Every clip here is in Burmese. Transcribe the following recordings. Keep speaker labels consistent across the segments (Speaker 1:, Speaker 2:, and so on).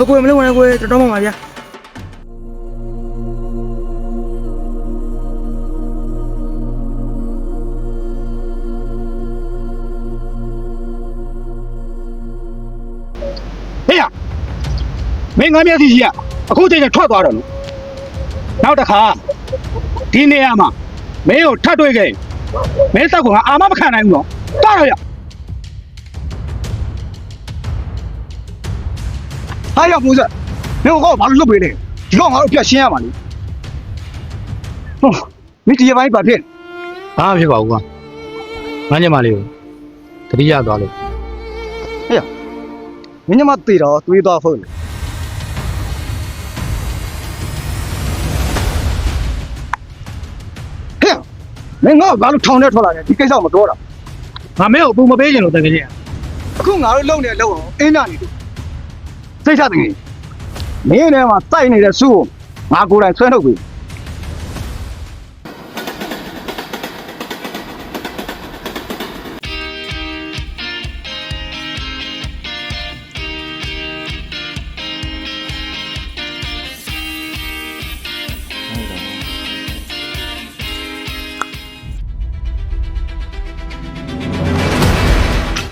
Speaker 1: ကိုယ်မလုပ်နဲ့ကိုယ်တော်တော်မှပါဗျာ
Speaker 2: ဟေ့ရမင်းငါမျက်စိကြီးကအခုချိန်နဲ့ထွက်သွားတယ်လို့နောက်တစ်ခါဒီနေရာမှာမင်းကိုထပ်တွေ့ခဲ့မင်းစောက်ကငါအာမမခံနိုင်ဘူးနော်တားရရဟာရမိုးစက်မင်းကိုဘာလို့လွတ်ပေးလဲဒီကောင်ငါတို့ပြတ်ရှင်းရမှာလေဟောမင်းဒီပိုင်းဘာဖြစ်ဘာဖြစ်ပါဘူးကွာငါညမလေးကိုတတိယသွားလို့ဟေ့မင်းညမတေတော့တွေးသွားဖို့လေမင်းငါ့ကိုဘာလို့ထောင်ထဲထွက်လာလဲဒီကိစ္စမပြောတာငါမင်းကိုပုံမပေးချင်လို့တကယ်ကြီးအခုငါတို့လုံနေလုံအောင်အင်းနာနေတယ်စိတ်ချတကယ်မင်းနဲ့မှာတိုက်နေတဲ့စုကိုငါကိုယ်တိုင်ဆွဲထုတ်ပြီ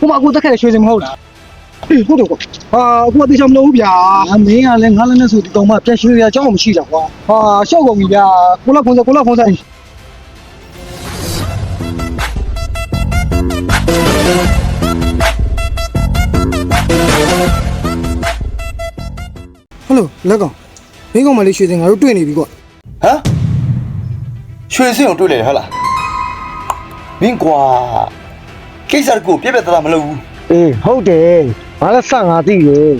Speaker 2: 我妈给我打开的学生好了，哎，好的啊，我对象没有变啊，没啊，连俺那时候的东嘛，别学呀，叫我们去讲话啊，小公的呀，过来碰上，过来碰上。
Speaker 1: Hello，လက်ကောင်မင်းကောင်မလေးရွှေစင်ငါတို့တွေ့နေပြီကွာ
Speaker 3: ဟမ်ရွှေစင်ကိုတွေ့လေဟဟလားမင်းကွာကိစ္စကိုပြက်ပြက်သားသားမလုပ်ဘူး
Speaker 2: အေးဟုတ်တယ်ဘာလဲဆက်ငါသိတယ်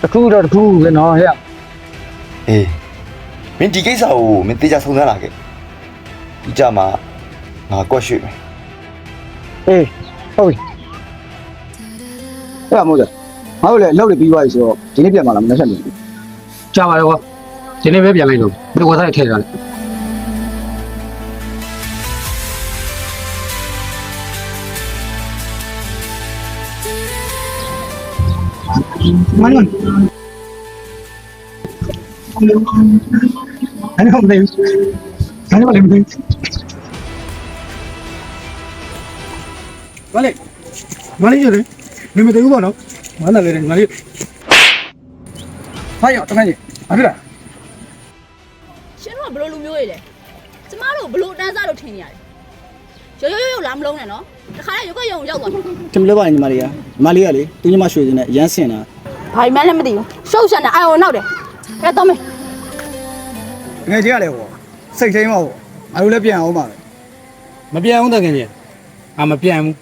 Speaker 2: တခုတော့တခုပဲနော်ဟဲ့
Speaker 3: အေးမင်းဒီကိစ္စကိုမင်းတေချာဆုံးသမ်းလာခဲ့ဒီကြမှာငါကွက်ရွှေ့မယ်
Speaker 2: အေးဟုတ်ပြီအဲ့မို့လားငါတို့လည်းလောက်နေပြီးသွားပြီဆိုတော့ဒီနေ့ပြန်มาလားမနေ့ဆက်နေပြီကြာပါတော့ကွာဒီနေ့ပဲပြန်လိုက်လို့ဒီဝါသားထည့်ထားလိုက်မန်အဲ့ဒါမသိဘူးအဲ့ဒါလည်းမသိဘူး
Speaker 1: မလေးရတယ်မမတည်ဘူးပေါ့နော်မန္တလေးမလေးဟာရတမန်ကြီးအဲ့ဒါ
Speaker 4: ရှင်တို့ကဘလို့လူမျိုးတွေလဲကျမတို့ဘလို့တန်းစားလို့ထင်နေရတယ်ရိုးလာမလုံးနဲ့နော်တခါလေရုပ်ကရုံရောက်သွားတယ်
Speaker 1: တင်လို့ပါညီမလေးကလေသူညီမရွှေစင်နဲ့ရမ်းစင်တာ
Speaker 4: ဘာမှလည်းမသိဘူးရှုပ်ရှက်နေအာရုံနောက်တယ်အဲ့တော့မေး
Speaker 1: ငယ်ချင်းကလည်းဟောစိတ်ချင်းမဟုတ်ငါတို့လည်းပြန်အောင်ပါပဲ
Speaker 2: မပြန်အောင်တကယ်ကြီးမပြန်ဘူး